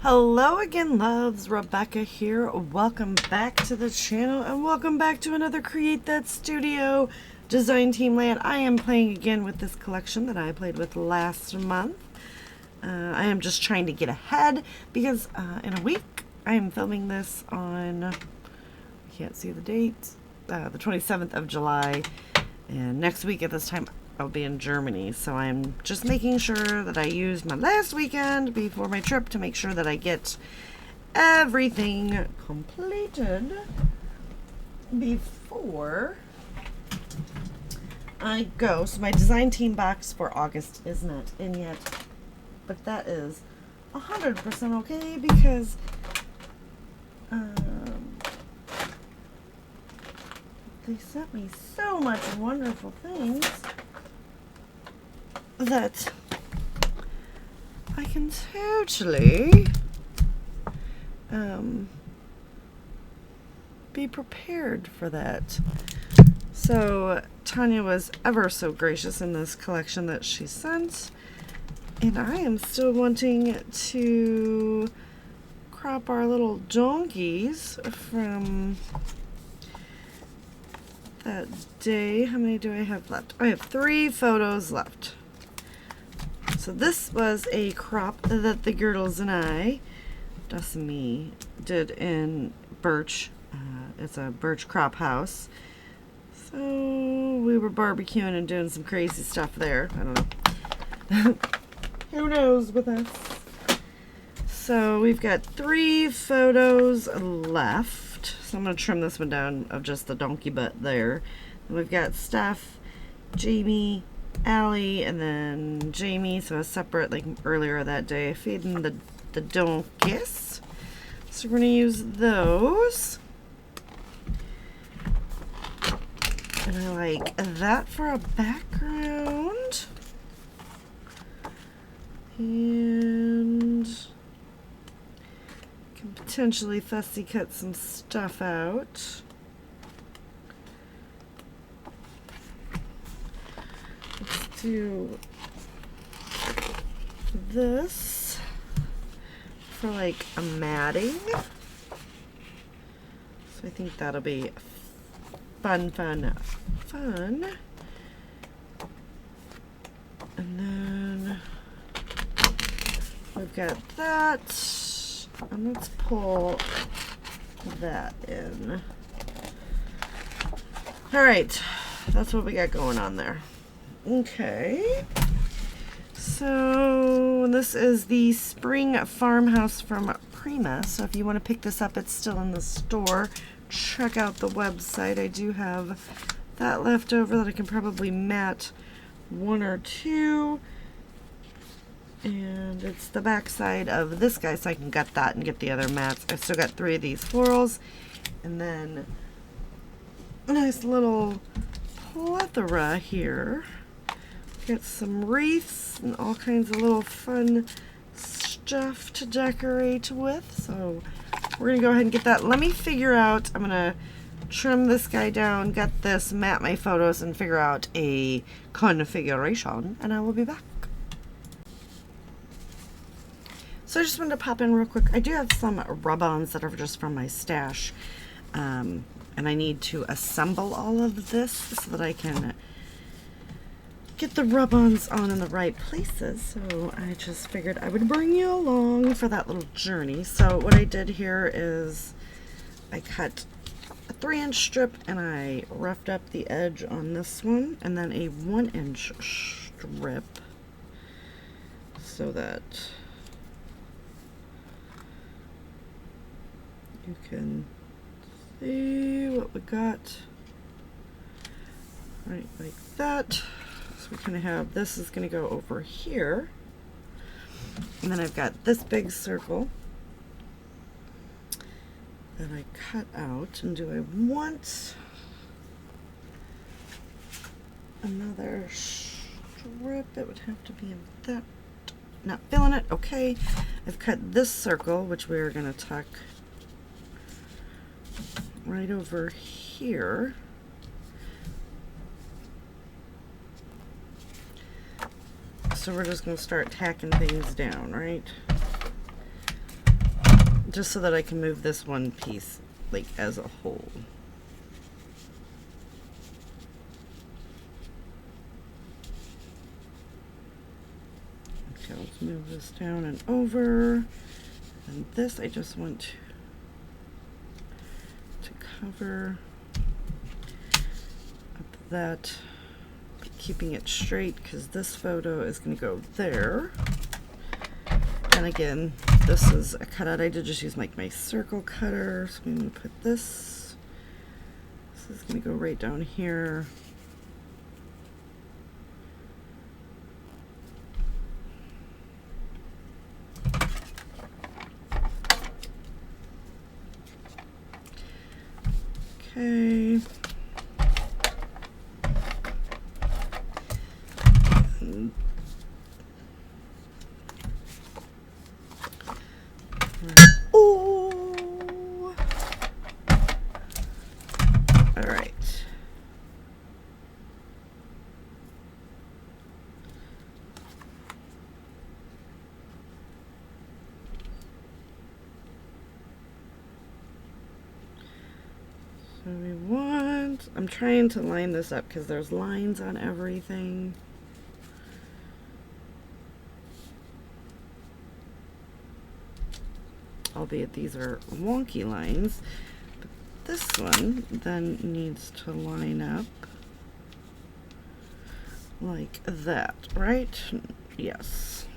Hello again, loves. Rebecca here. Welcome back to the channel and welcome back to another Create That Studio Design Team Land. I am playing again with this collection that I played with last month. I am just trying to get ahead because in a week I am filming this on, I can't see the date, the 27th of July. And next week at this time I'll be in Germany, so I'm just making sure that I use my last weekend before my trip to make sure that I get everything completed before I go. So my design team box for August is not in yet, but that is 100% okay because they sent me so much wonderful things that I can totally be prepared for that. So Tanya was ever so gracious in this collection that she sent, and I am still wanting to crop our little donkeys from that day. How many do I have left? I have 3 photos left. So this was a crop that the Girdles and I, Dusty, did in Birch. It's a Birch crop house. So we were barbecuing and doing some crazy stuff there. I don't know. Who knows with us? So we've got 3 photos left. So I'm going to trim this one down of just the donkey butt there. And we've got Steph, Jamie, Allie, and then Jamie, so a separate, like earlier that day, feeding the donkeys. So we're going to use those. And I like that for a background. And can potentially fussy cut some stuff out. Let's do this for like a matting. So I think that'll be fun. And then we've got that. And let's pull that in. All right, that's what we got going on there. Okay, so this is the Spring Farmhouse from Prima. So if you want to pick this up, it's still in the store. Check out the website. I do have that left over that I can probably mat 1 or 2. And it's the back side of this guy, so I can gut that and get the other mats. I've still got 3 of these florals. And then a nice little plethora here. Got some wreaths and all kinds of little fun stuff to decorate with. So we're going to go ahead and get that. Let me figure out, I'm going to trim this guy down, get this, mat my photos, and figure out a configuration, and I will be back. So I just wanted to pop in real quick. I do have some rub-ons that are just from my stash, and I need to assemble all of this so that I can get the rub-ons on in the right places. So I just figured I would bring you along for that little journey. So what I did here is I cut a 3-inch strip and I roughed up the edge on this one, and then a 1-inch strip so that you can see what we got. Right, like that. So we kind of have, this is going to go over here. And then I've got this big circle that I cut out. And do I want another strip? It would have to be in that. Not feeling it. Okay. I've cut this circle, which we're going to tuck right over here. So we're just going to start tacking things down, right? just so that I can move this one piece like as a whole. Okay, let's move this down and over. And this I just want to cover up that, keeping it straight because this photo is going to go there. And again, this is a cutout. I did just use like my circle cutter. So I'm going to put this. This is going to go right down here. Okay. Oh! All right. So we want, I'm trying to line this up because there's lines on everything. Albeit these are wonky lines, but this one then needs to line up like that, right? Yes.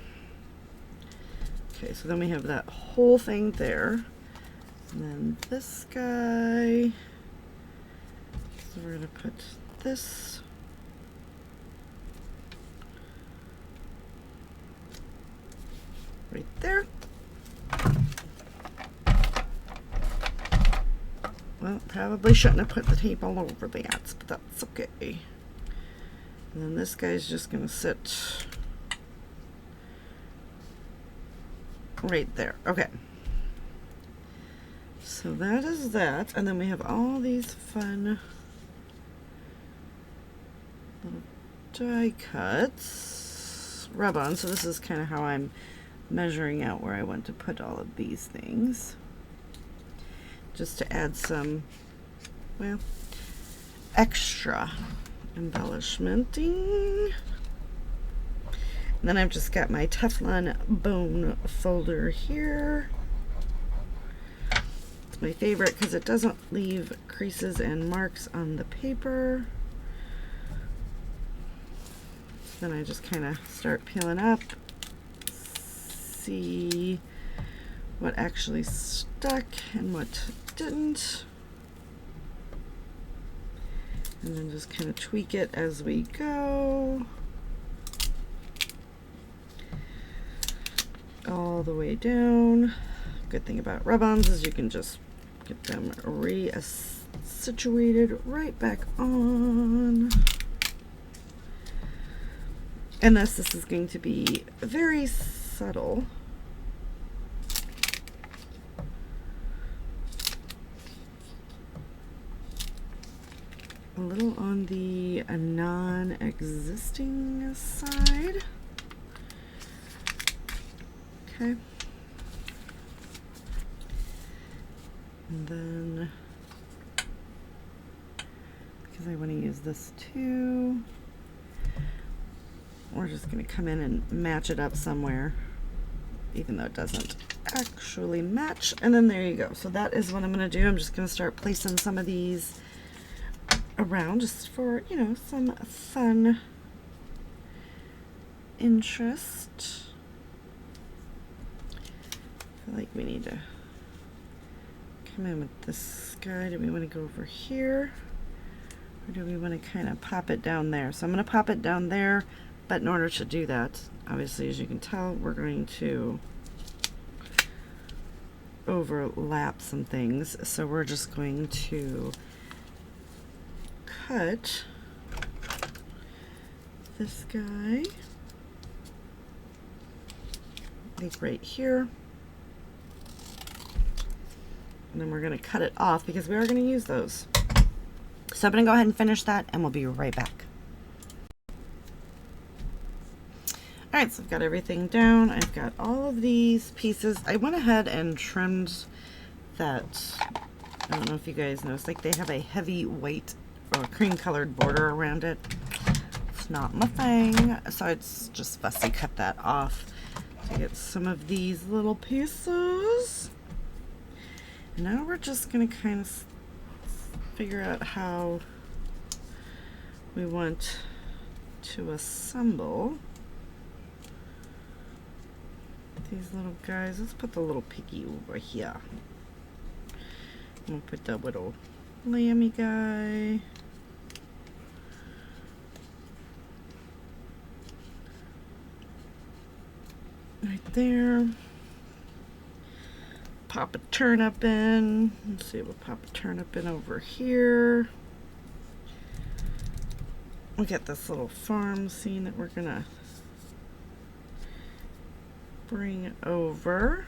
Okay, so then we have that whole thing there. And then this guy, so we're gonna put this right there. Well, probably shouldn't have put the tape all over that, but that's okay. And then this guy's just gonna sit right there. Okay. So that is that, and then we have all these fun little die cuts, rub-on. So this is kind of how I'm measuring out where I want to put all of these things, just to add some, well, extra embellishmenting. And then I've just got my Teflon bone folder here. It's my favorite because it doesn't leave creases and marks on the paper. So then I just kind of start peeling up, see what actually stuck and what didn't, and then just kind of tweak it as we go all the way down. Good thing about rub-ons is you can just get them situated right back on. And this is going to be very subtle. A little on the non-existing side. Okay. And then, because I want to use this too, we're just going to come in and match it up somewhere, even though it doesn't actually match. And then there you go. So that is what I'm going to do. I'm just going to start placing some of these around just for, you know, some fun interest. I feel like we need to come in with this guy. Do we want to go over here, or do we want to kind of pop it down there? So I'm going to pop it down there, but in order to do that, obviously, as you can tell, we're going to overlap some things. So we're just going to cut this guy, like right here, and then we're going to cut it off because we are going to use those. So I'm going to go ahead and finish that, and we'll be right back. All Alright, so I've got everything down. I've got all of these pieces. I went ahead and trimmed that. I don't know if you guys noticed, like they have a heavy white or cream colored border around it. It's not my thing, so it's just fussy cut that off to get some of these little pieces. And now we're just going to kind of figure out how we want to assemble these little guys. Let's put the little piggy over here. We'll put the little lammy guy. Right there. Pop a turnip in. Let's see, we'll pop a turnip in over here. We'll get this little farm scene that we're gonna bring over.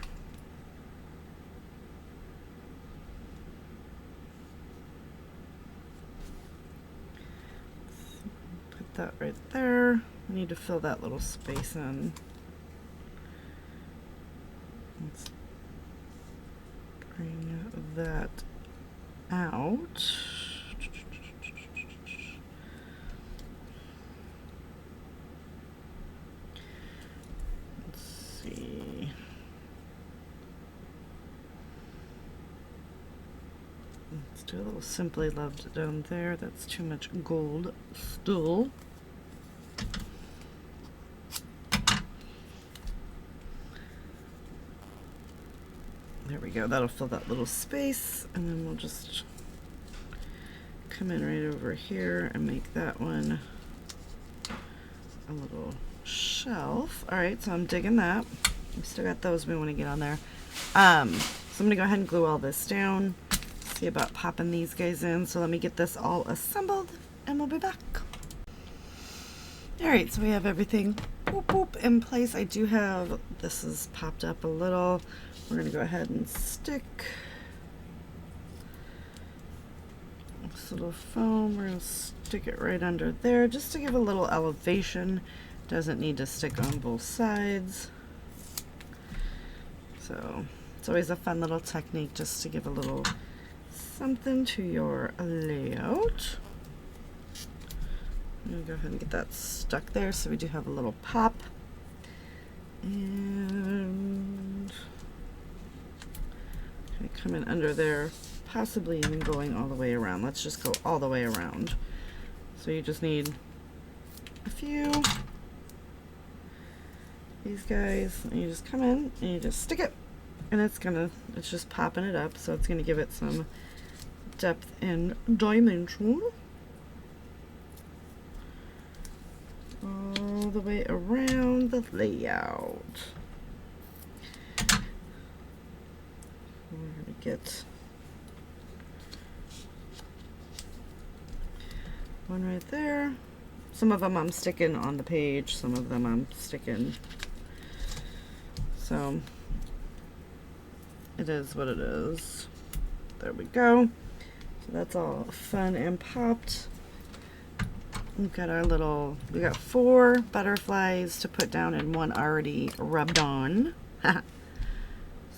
Put that right there. We need to fill that little space in. Let's bring that out. Let's see. Let's do a little Simply Loved down there. That's too much gold still. There we go. That'll fill that little space, and then we'll just come in right over here and make that one a little shelf. All right, so I'm digging that. We still got those we want to get on there. So I'm gonna go ahead and glue all this down. See about popping these guys in. So let me get this all assembled, and we'll be back. All right, so we have everything boop, boop, in place. I do have, this is popped up a little. We're gonna go ahead and stick this little foam. We're gonna stick it right under there just to give a little elevation. Doesn't need to stick on both sides. So it's always a fun little technique just to give a little something to your layout. I'm gonna go ahead and get that stuck there so we do have a little pop. And come in under there, possibly even going all the way around. Let's just go all the way around. So you just need a few these guys, and you just come in and you just stick it, and it's just popping it up, so it's gonna give it some depth and dimension all the way around the layout. We're going to get one right there. Some of them I'm sticking on the page, some of them I'm sticking. So it is what it is. There we go. So that's all fun and popped. We've got our little, we got 4 butterflies to put down and 1 already rubbed on.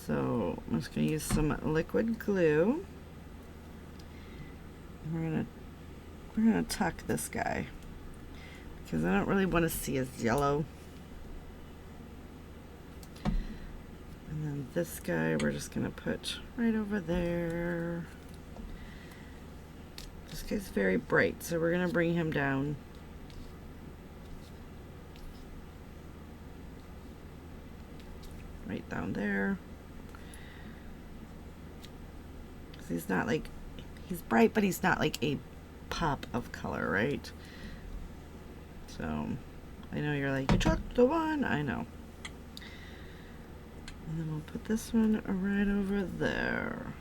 So I'm just going to use some liquid glue. And we're gonna tuck this guy because I don't really want to see his yellow. And then this guy we're just going to put right over there. This guy's very bright, so we're going to bring him down. Right down there. He's not like, he's bright, but he's not like a pop of color, right? So I know you're like, you chucked the one, I know. And then we'll put this one right over there.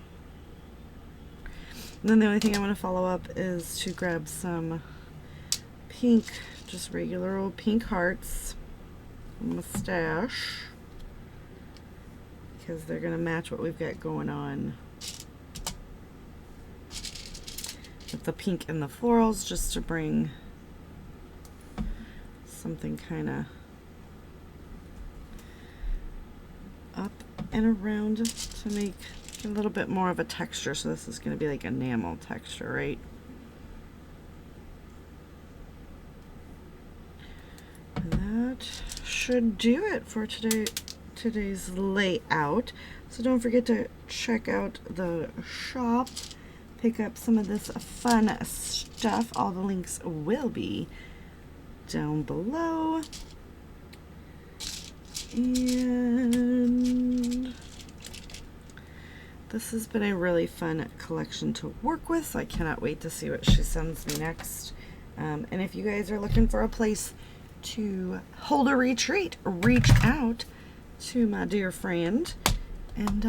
And then the only thing I want to follow up is to grab some pink, just regular old pink hearts from the stash, because they're going to match what we've got going on with the pink and the florals, just to bring something kind of and around to make a little bit more of a texture. So this is going to be like enamel texture, right? And that should do it for today's layout. So don't forget to check out the shop, pick up some of this fun stuff. All the links will be down below. And this has been a really fun collection to work with, so I cannot wait to see what she sends me next. And if you guys are looking for a place to hold a retreat, reach out to my dear friend and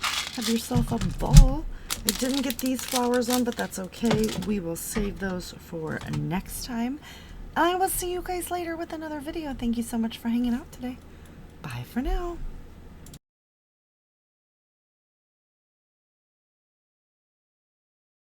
have yourself a ball. I didn't get these flowers on, but that's okay. We will save those for next time. I will see you guys later with another video. Thank you so much for hanging out today. Bye for now.